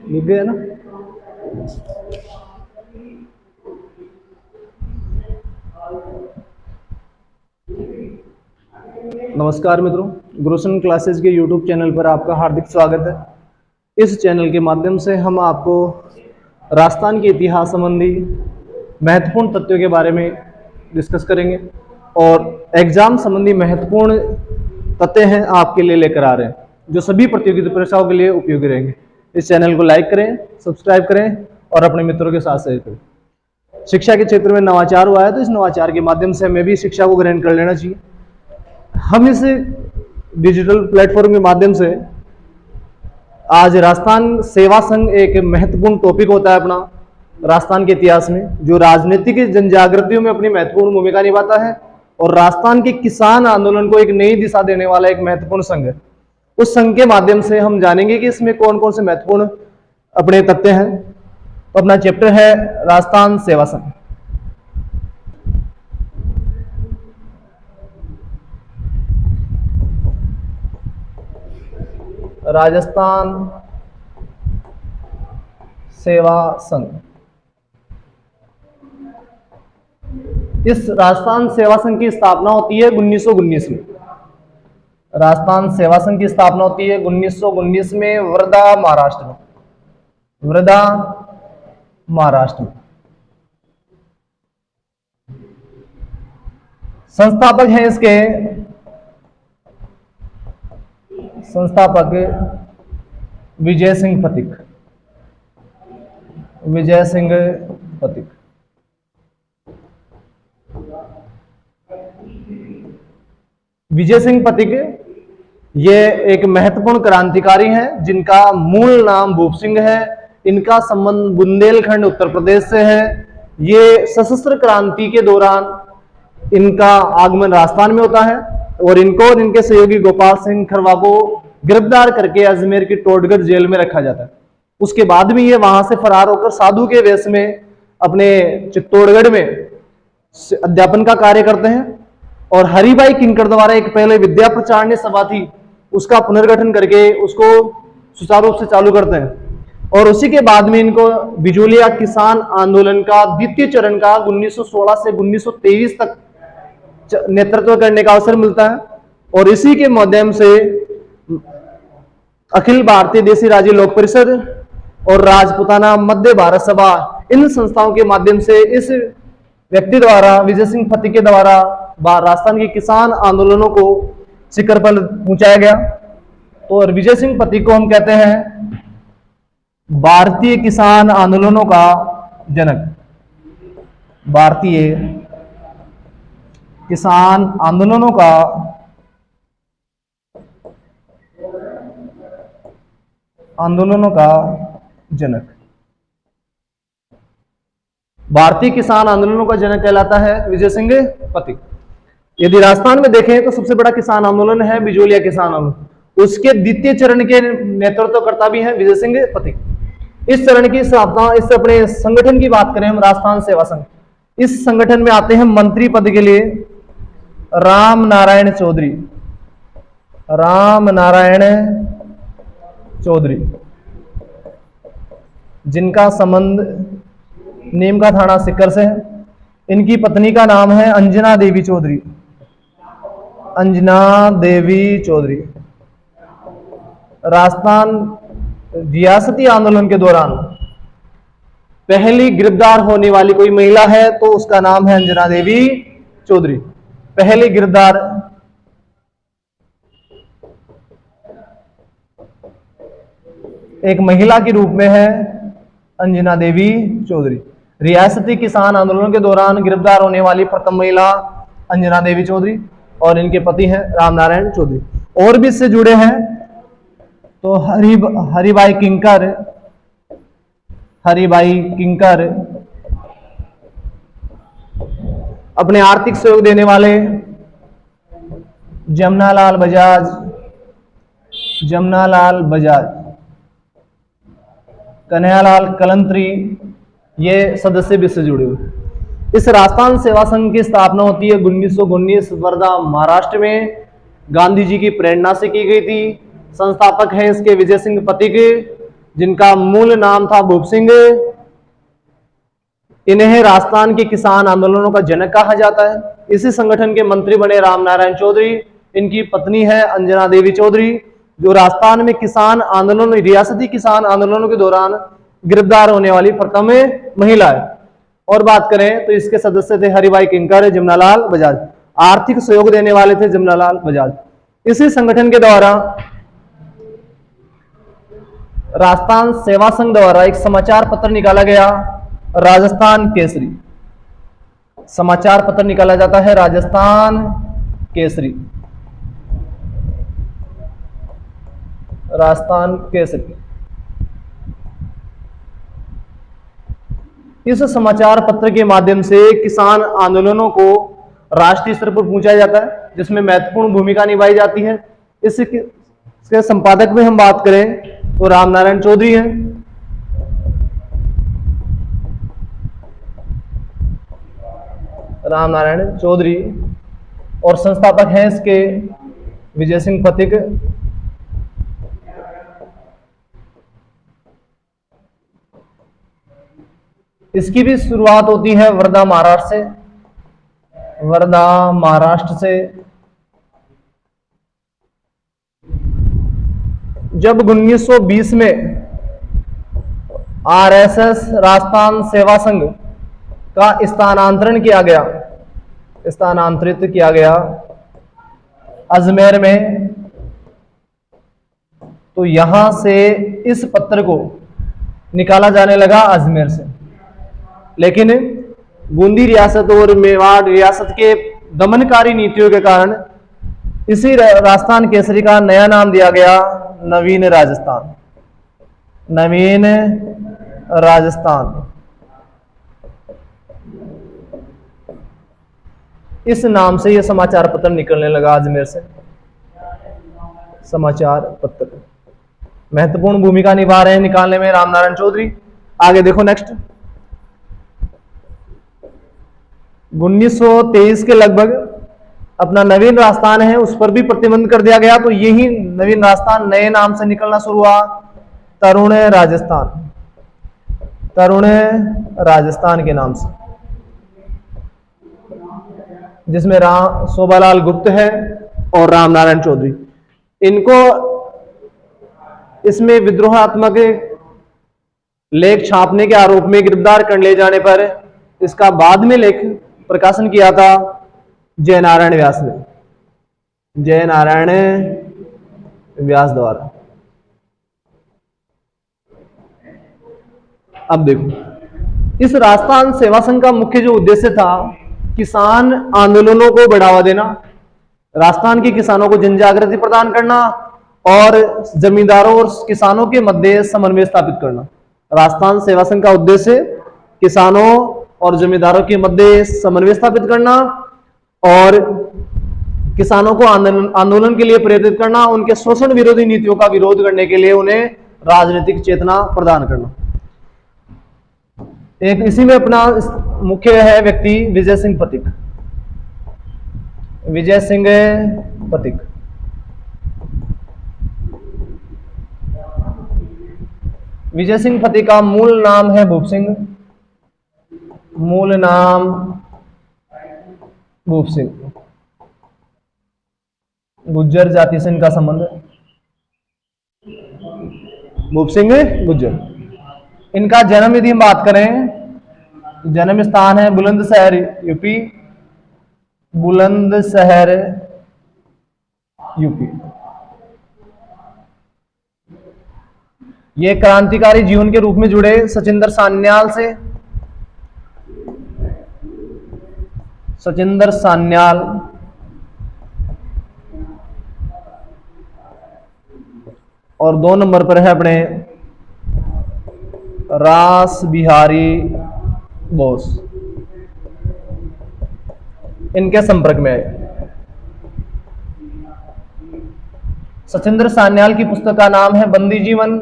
लिख गए ना। नमस्कार मित्रों, गुरुसन क्लासेस के यूट्यूब चैनल पर आपका हार्दिक स्वागत है। इस चैनल के माध्यम से हम आपको राजस्थान के इतिहास संबंधी महत्वपूर्ण तथ्यों के बारे में डिस्कस करेंगे और एग्जाम संबंधी महत्वपूर्ण तथ्य हैं आपके लिए लेकर आ रहे हैं, जो सभी प्रतियोगिता परीक्षाओं के लिए उपयोगी रहेंगे। इस चैनल को लाइक करें, सब्सक्राइब करें और अपने मित्रों के साथ शेयर करें। शिक्षा के क्षेत्र में नवाचार हुआ है, तो इस नवाचार के माध्यम से हमें भी शिक्षा को ग्रहण कर लेना चाहिए। हम इस डिजिटल प्लेटफॉर्म के माध्यम से आज राजस्थान सेवा संघ एक महत्वपूर्ण टॉपिक होता है अपना राजस्थान के इतिहास में, जो राजनीतिक जन जागृतियों में अपनी महत्वपूर्ण भूमिका निभाता है और राजस्थान के किसान आंदोलन को एक नई दिशा देने वाला एक महत्वपूर्ण संघ है। उस संघ के माध्यम से हम जानेंगे कि इसमें कौन कौन से महत्वपूर्ण अपने तथ्य हैं। तो अपना चैप्टर है राजस्थान सेवा संघ। राजस्थान सेवा संघ। इस राजस्थान सेवा संघ की स्थापना होती है 1919 में। राजस्थान सेवा संघ की स्थापना होती है 1919 में वर्धा महाराष्ट्र में। वर्धा महाराष्ट्र में। संस्थापक हैं इसके संस्थापक विजय सिंह पथिक। विजय सिंह पथिक। विजय सिंह पथिक ये एक महत्वपूर्ण क्रांतिकारी हैं, जिनका मूल नाम भूप सिंह है। इनका संबंध बुंदेलखंड उत्तर प्रदेश से है। ये सशस्त्र क्रांति के दौरान इनका आगमन राजस्थान में होता है और इनको और इनके सहयोगी गोपाल सिंह खरवा को गिरफ्तार करके अजमेर की टोडगढ़ जेल में रखा जाता है। उसके बाद भी ये वहां से फरार होकर साधु के वेश में अपने चित्तौड़गढ़ में अध्यापन का कार्य करते हैं और हरिभाई किंकर द्वारा एक पहले विद्या प्रचारणी सभा थी, उसका पुनर्गठन करके उसको सुचारू रूप से चालू करते हैं। और उसी के बाद में इनको बिजोलिया किसान आंदोलन का द्वितीय चरण का 1916 से 1923 तक नेतृत्व करने का अवसर मिलता है और इसी के माध्यम से अखिल भारतीय देसी राज्य लोक परिषद और राजपुताना मध्य भारत सभा, इन संस्थाओं के माध्यम से इस व्यक्ति द्वारा, विजय सिंह पथिक के द्वारा राजस्थान के किसान आंदोलनों को शिखर पर पहुंचाया गया। तो विजय सिंह पथिक को हम कहते हैं भारतीय किसान आंदोलनों का जनक। भारतीय किसान आंदोलनों का जनक। भारतीय किसान आंदोलनों का जनक कहलाता है विजय सिंह पथिक। यदि राजस्थान में देखें तो सबसे बड़ा किसान आंदोलन है बिजोलिया किसान आंदोलन। उसके द्वितीय चरण के नेतृत्वकर्ता भी हैं विजय सिंह पथिक। इस चरण की स्थापना, इस अपने संगठन की बात करें हम, राजस्थान सेवा संघ, इस संगठन में आते हैं मंत्री पद के लिए राम नारायण चौधरी। राम नारायण चौधरी, जिनका संबंध नीम का थाना सिक्कर से है। इनकी पत्नी का नाम है अंजना देवी चौधरी। अंजना देवी चौधरी। राजस्थान रियासती आंदोलन के दौरान पहली गिरफ्तार होने वाली कोई महिला है तो उसका नाम है अंजना देवी चौधरी। पहली गिरफ्तार एक महिला के रूप में है अंजना देवी चौधरी। रियासती किसान आंदोलन के दौरान गिरफ्तार होने वाली प्रथम महिला अंजना देवी चौधरी और इनके पति हैं राम नारायण चौधरी। और भी इससे जुड़े हैं तो हरिभाई किंकर। हरिभाई किंकर अपने आर्थिक सहयोग देने वाले जमनालाल बजाज। जमनालाल बजाज, कन्हैयालाल कलंत्री, ये सदस्य भी से जुड़े हुए। इस राजस्थान सेवा संघ की स्थापना होती है 1919 वर्धा महाराष्ट्र में, गांधी जी की प्रेरणा से की गई थी। संस्थापक हैं इसके विजय सिंह पथिक, जिनका मूल नाम था भूप सिंह। इन्हें राजस्थान के किसान आंदोलनों का जनक कहा जाता है। इसी संगठन के मंत्री बने रामनारायण चौधरी। इनकी पत्नी है अंजना देवी चौधरी, जो राजस्थान में किसान आंदोलन, रियासती किसान आंदोलनों के दौरान गिरफ्तार होने वाली प्रथम महिला है। और बात करें तो इसके सदस्य थे हरिभाई किंकर, जमुनालाल बजाज। आर्थिक सहयोग देने वाले थे जमुनालाल बजाज। इसी संगठन के द्वारा राजस्थान सेवा संघ द्वारा एक समाचार पत्र निकाला गया, राजस्थान केसरी। समाचार पत्र निकाला जाता है राजस्थान केसरी, राजस्थान केसरी। इस समाचार पत्र के माध्यम से किसान आंदोलनों को राष्ट्रीय स्तर पर पहुंचाया जाता है, जिसमें महत्वपूर्ण भूमिका निभाई जाती है। इसके संपादक में हम बात करें तो रामनारायण चौधरी हैं। रामनारायण चौधरी। और संस्थापक हैं इसके विजय सिंह पथिक। इसकी भी शुरुआत होती है वर्धा महाराष्ट्र से, वर्धा महाराष्ट्र से। जब 1920 में आरएसएस राजस्थान सेवा संघ का स्थानांतरित किया गया अजमेर में, तो यहां से इस पत्र को निकाला जाने लगा अजमेर से। लेकिन बूंदी रियासत और मेवाड़ रियासत के दमनकारी नीतियों के कारण इसी राजस्थान केसरी का नया नाम दिया गया नवीन राजस्थान, नवीन राजस्थान। इस नाम से यह समाचार पत्र निकलने लगा अजमेर से। समाचार पत्र महत्वपूर्ण भूमिका निभा रहे हैं निकालने में रामनारायण चौधरी। आगे देखो नेक्स्ट। 1923 के लगभग अपना नवीन राजस्थान है उस पर भी प्रतिबंध कर दिया गया, तो यही नवीन राजस्थान नए नाम से निकलना शुरू हुआ, तरुण राजस्थान, तरुण राजस्थान के नाम से, जिसमें शोभालाल गुप्त है और रामनारायण चौधरी। इनको इसमें विद्रोहात्मक लेख छापने के आरोप में गिरफ्तार कर ले जाने पर इसका बाद में लेख प्रकाशन किया था जयनारायण व्यास ने, जयनारायण व्यास द्वारा। अब देखो, इस राजस्थान सेवा संघ का मुख्य जो उद्देश्य था, किसान आंदोलनों को बढ़ावा देना, राजस्थान के किसानों को जनजागृति प्रदान करना और जमींदारों और किसानों के मध्य समन्वय स्थापित करना। राजस्थान सेवा संघ का उद्देश्य किसानों और जमींदारों के मध्य समन्वय स्थापित करना और किसानों को आंदोलन के लिए प्रेरित करना, उनके शोषण विरोधी नीतियों का विरोध करने के लिए उन्हें राजनीतिक चेतना प्रदान करना। एक इसी में अपना मुख्य है व्यक्ति विजय सिंह पथिक, विजय सिंह पथिक। विजय सिंह पथिक का मूल नाम है भूप सिंह, मूल नाम भूप सिंह। गुज्जर जाति से इनका संबंध है, भूप सिंह गुज्जर। इनका जन्म यदि हम बात करें, जन्म स्थान है बुलंदशहर यूपी, बुलंदशहर यूपी। ये क्रांतिकारी जीवन के रूप में जुड़े सचिंदर सान्याल से, सचिंदर सान्याल। और 2 नंबर पर है अपने रास बिहारी बोस, इनके संपर्क में है। सचिंदर सान्याल की पुस्तक का नाम है बंदी जीवन,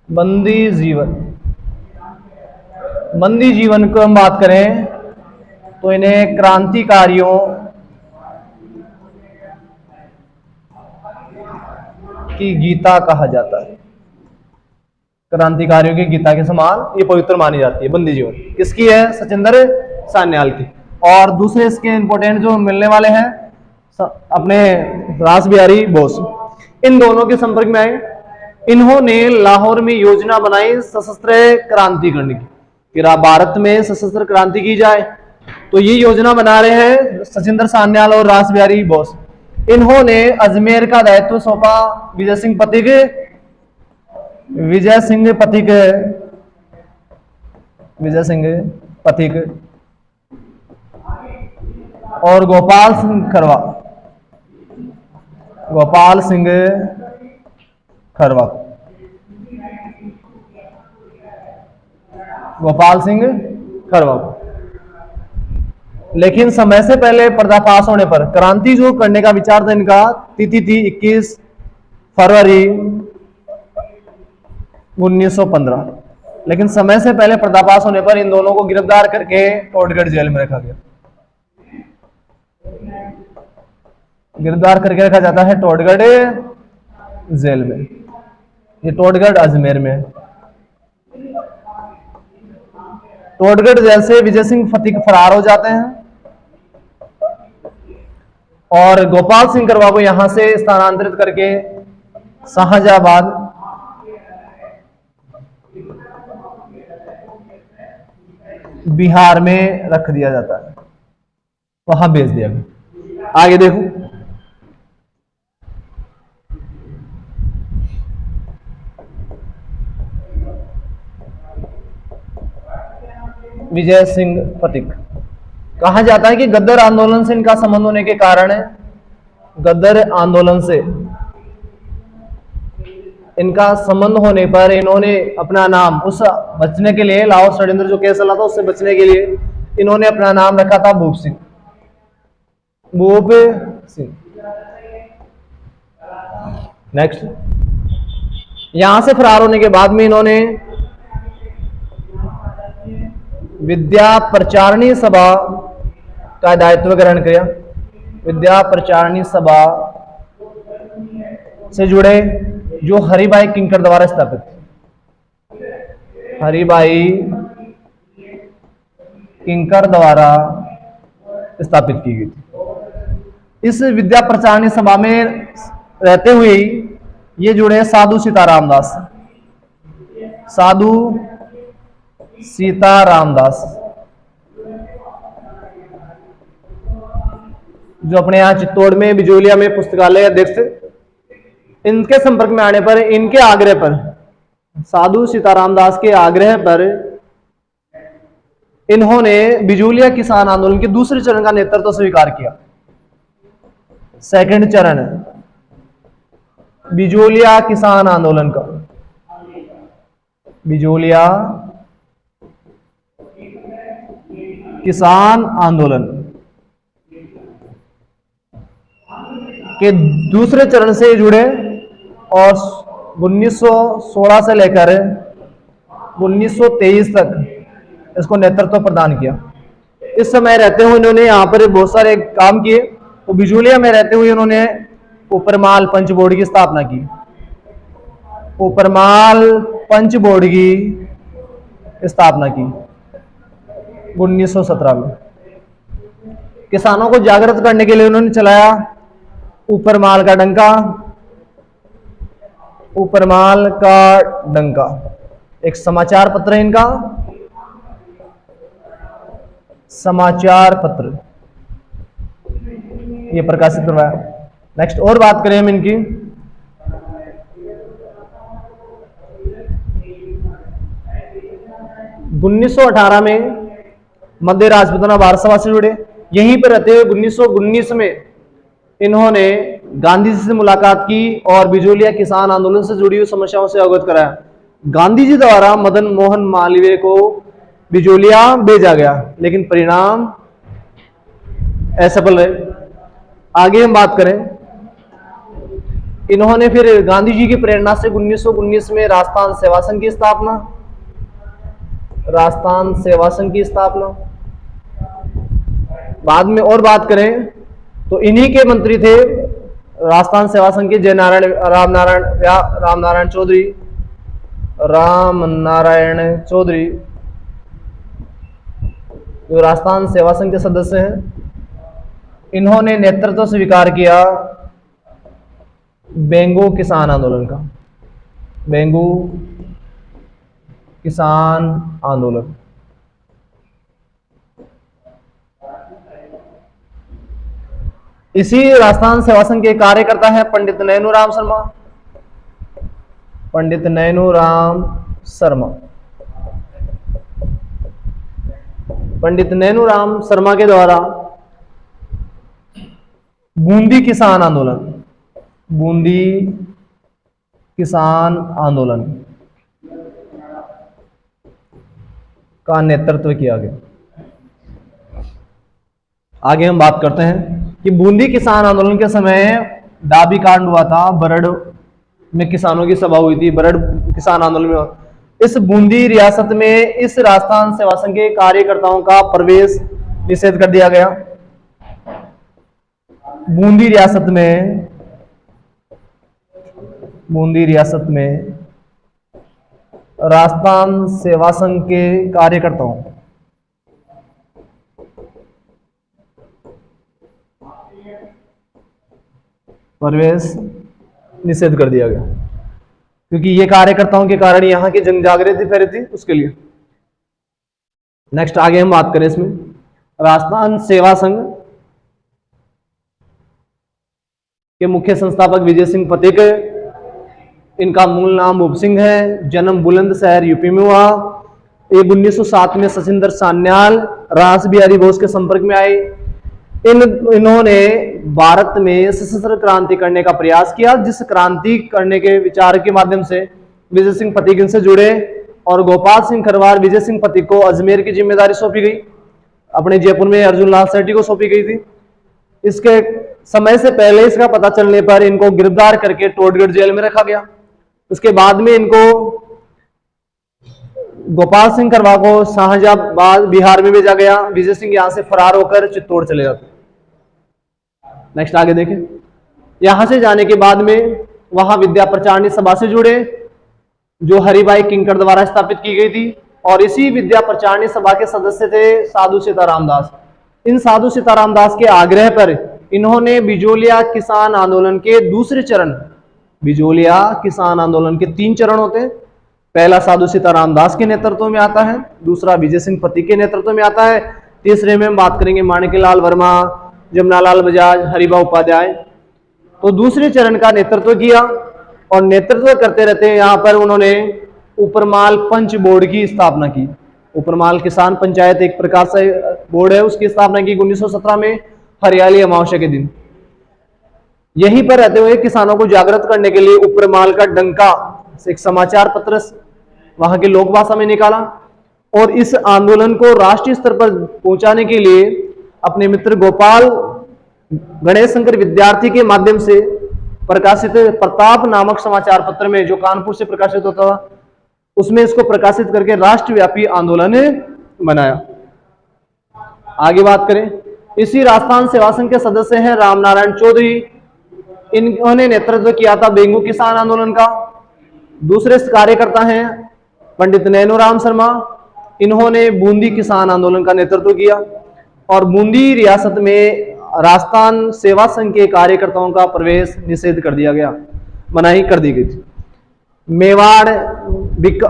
बंदी जीवन। बंदी जीवन को हम बात करें तो इन्हें क्रांतिकारियों की गीता कहा जाता है, क्रांतिकारियों की गीता के समान ये पवित्र मानी जाती है बंदी जीवन। किसकी है? सचिंद्र सान्याल की। और दूसरे इसके इंपॉर्टेंट जो मिलने वाले हैं अपने रास बिहारी बोस, इन दोनों के संपर्क में आए। इन्होंने लाहौर में योजना बनाई सशस्त्र क्रांति करने की, फिर भारत में सशस्त्र क्रांति की जाए, तो ये योजना बना रहे हैं सचिंद्र सान्याल और रास बिहारी बोस। इन्होंने अजमेर का दायित्व सौंपा विजय सिंह पथिक और गोपाल सिंह खरवा लेकिन समय से पहले पर्दाफाश होने पर क्रांति जो करने का विचार था इनका, तिथि थी 21 फरवरी 1915, लेकिन समय से पहले पर्दाफाश होने पर इन दोनों को गिरफ्तार करके टोडगढ़ जेल में रखा गया। गिरफ्तार करके रखा जाता है टोडगढ़ जेल में। ये टोडगढ़ अजमेर में है। टोडगढ़ जेल से विजय सिंह पथिक फरार हो जाते हैं और गोपाल सिंह करवा को यहां से स्थानांतरित करके शाहजहाबाद बिहार में रख दिया जाता है, वहां भेज दिया गया। आगे देखो, विजय सिंह पथिक। कहा जाता है कि गद्दर आंदोलन से इनका संबंध होने के कारण है, गद्दर आंदोलन से इनका संबंध होने पर इन्होंने अपना नाम उस बचने के लिए, लाहौर षड्यंत्र जो केस चला था उससे बचने के लिए इन्होंने अपना नाम रखा था भूप सिंह। नेक्स्ट, यहां से फरार होने के बाद में इन्होंने विद्या प्रचारणी सभा का दायित्व ग्रहण किया। विद्या प्रचारणी सभा से जुड़े जो हरिभाई किंकर द्वारा स्थापित, हरिभाई किंकर द्वारा स्थापित की गई थी। इस विद्या प्रचारणी सभा में रहते हुए ये जुड़े साधु सीताराम दास, साधु सीताराम दास जो अपने यहाँ चित्तौड़ में बिजोलिया में पुस्तकालय अध्यक्ष थे। इनके संपर्क में आने पर, इनके आग्रह पर, साधु सीताराम दास के आग्रह पर इन्होंने बिजोलिया किसान आंदोलन के दूसरे चरण का नेतृत्व स्वीकार किया। सेकंड चरण बिजोलिया किसान आंदोलन का, बिजोलिया किसान आंदोलन के दूसरे चरण से जुड़े और 1916 से लेकर 1923 तक इसको नेतृत्व प्रदान किया। इस समय रहते हुए इन्होंने यहाँ पर बहुत सारे काम किए। तो बिजोलिया में रहते हुए उन्होंने ऊपरमाल पंच बोर्ड की स्थापना की। ऊपरमाल पंच बोर्ड की स्थापना की 1917 में। किसानों को जागृत करने के लिए उन्होंने चलाया ऊपरमाल का डंका। ऊपरमाल का डंका एक समाचार पत्र है इनका, समाचार पत्र ये प्रकाशित करवाया। नेक्स्ट और बात करें हम इनकी, उन्नीस 1918 में मध्य राजपूताना भारत सभा से जुड़े। यहीं पर रहते हुए 1919 में इन्होंने गांधी जी से मुलाकात की और बिजोलिया किसान आंदोलन से जुड़ी हुई समस्याओं से अवगत कराया। गांधी जी द्वारा मदन मोहन मालवीय को बिजोलिया भेजा गया, लेकिन परिणाम असफल रहे। आगे हम बात करें, इन्होंने फिर गांधी जी की प्रेरणा से 1919 में राजस्थान सेवा संघ की स्थापना, राजस्थान सेवा संघ की स्थापना। बाद में और बात करें तो इन्हीं के मंत्री थे राजस्थान सेवा संघ के जय नारायण राम नारायण चौधरी, राम नारायण चौधरी, जो राजस्थान सेवा संघ के सदस्य हैं, इन्होंने नेतृत्व स्वीकार किया बेंगू किसान आंदोलन का। बेंगू किसान आंदोलन। इसी राजस्थान सेवा संघ के कार्यकर्ता है पंडित नैनूराम शर्मा। पंडित नैनूराम शर्मा। पंडित नैनूराम शर्मा के द्वारा बूंदी किसान आंदोलन, बूंदी किसान आंदोलन का नेतृत्व किया गया। आगे हम बात करते हैं कि बूंदी किसान आंदोलन के समय डाबी कांड हुआ था, बरड़ में किसानों की सभा हुई थी, बरड़ किसान आंदोलन में। इस बूंदी रियासत में इस राजस्थान सेवा संघ के कार्यकर्ताओं का प्रवेश निषेध कर दिया गया। बूंदी रियासत में, बूंदी रियासत में राजस्थान सेवा संघ के कार्यकर्ताओं प्रवेश निषेध कर दिया गया, क्योंकि ये कार्यकर्ताओं के कारण यहां की जन जागृति फैली थी, उसके लिए। नेक्स्ट आगे हम बात करें इसमें राजस्थान सेवा संघ के मुख्य संस्थापक विजय सिंह पथिक। इनका मूल नाम भूप सिंह है, जन्म बुलंदशहर यूपी में हुआ। ये 1907 में सचिंदर सान्याल, रास बिहारी बोस के संपर्क में आए। इन्होंने भारत में सशस्त्र क्रांति करने का प्रयास किया, जिस क्रांति करने के विचार के माध्यम से विजय सिंह पथिक इनसे जुड़े और गोपाल सिंह खरवार विजय सिंह पथिक को अजमेर की जिम्मेदारी सौंपी गई। अपने जयपुर में अर्जुन लाल सेठी को सौंपी गई थी। इसके समय से पहले इसका पता चलने पर इनको गिरफ्तार करके टोडगढ़ जेल में रखा गया। उसके बाद में इनको गोपाल सिंह खरवार को शाहजहाबाद बिहार में भेजा गया। विजय सिंह यहां से फरार होकर चित्तौड़ चले जाते। नेक्स्ट आगे देखें। यहां से जाने के बाद में वहां विद्या प्रचारणी सभा से जुड़े, जो हरिभाई किंकर द्वारा स्थापित की गई थी, और इसी विद्या प्रचारणी सभा के सदस्य थे साधु सीताराम दास। इन साधु सीताराम दास के आग्रह पर इन्होंने बिजोलिया किसान आंदोलन के दूसरे चरण, बिजोलिया किसान आंदोलन के 3 चरण होते हैं। पहला साधु सीताराम दास के नेतृत्व में आता है, दूसरा विजय सिंह पथिक के नेतृत्व में आता है, तीसरे में हम बात करेंगे माणिक्यलाल वर्मा, जमनालाल बजाज, हरिभाऊ उपाध्याय। तो दूसरे चरण का नेतृत्व किया और नेतृत्व करते रहते यहाँ पर उन्होंने उपरमाल पंच बोर्ड की स्थापना की। उपरमाल किसान पंचायत एक प्रकार से बोर्ड है, उसकी स्थापना की 1917 में हरियाली अमावस्या के दिन। यहीं पर रहते हुए किसानों को जागृत करने के लिए उपरमाल का डंका एक समाचार पत्र वहां की लोक भाषा में निकाला और इस आंदोलन को राष्ट्रीय स्तर पर पहुंचाने के लिए अपने मित्र गोपाल गणेश शंकर विद्यार्थी के माध्यम से प्रकाशित प्रताप नामक समाचार पत्र में, जो कानपुर से प्रकाशित होता था, उसमें इसको प्रकाशित करके राष्ट्रव्यापी आंदोलन बनाया। आगे बात करें, इसी राजस्थान सेवा संघ के सदस्य हैं राम नारायण चौधरी। इन्होंने नेतृत्व किया था बेंगू किसान आंदोलन का। दूसरे कार्यकर्ता हैं पंडित नैनूराम शर्मा। इन्होंने बूंदी किसान आंदोलन का नेतृत्व किया और बूंदी रियासत में राजस्थान सेवा संघ के कार्यकर्ताओं का प्रवेश निषेध कर दिया गया, मनाही कर दी गई थी। मेवाड़,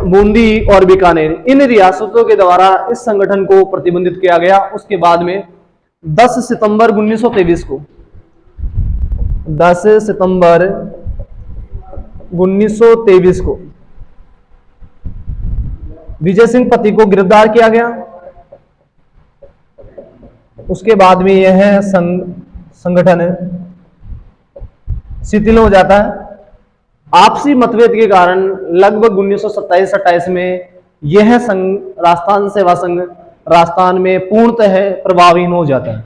बूंदी और बीकानेर, इन रियासतों के द्वारा इस संगठन को प्रतिबंधित किया गया। उसके बाद में 10 सितंबर 1923 को 10 सितंबर 1923 को विजय सिंह पथिक को गिरफ्तार किया गया। उसके बाद में यह संगठन शिथिल हो जाता है। आपसी मतभेद के कारण लगभग 1927-28 में यह संघ, राजस्थान सेवा संघ, राजस्थान में पूर्णतः प्रभावहीन हो जाता है।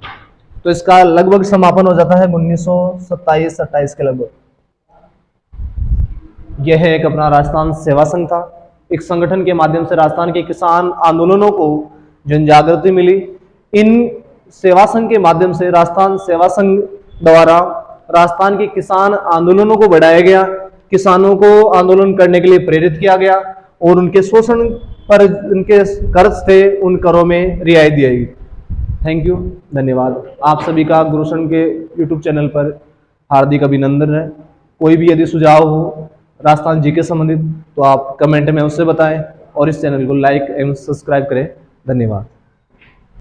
तो इसका लगभग समापन हो जाता है 1927-28 के लगभग। यह एक अपना राजस्थान सेवा संघ था। एक संगठन के माध्यम से राजस्थान के किसान आंदोलनों को जन जागृति मिली। इन सेवा संघ के माध्यम से राजस्थान सेवा संघ द्वारा राजस्थान के किसान आंदोलनों को बढ़ाया गया, किसानों को आंदोलन करने के लिए प्रेरित किया गया और उनके शोषण पर उनके कर्ज थे उन करों में रियायत दी जाएगी। थैंक यू, धन्यवाद। आप सभी का गुरुशन के यूट्यूब चैनल पर हार्दिक अभिनंदन है। कोई भी यदि सुझाव हो राजस्थान जी के संबंधित तो आप कमेंट में उससे बताएं और इस चैनल को लाइक एवं सब्सक्राइब करें। धन्यवाद।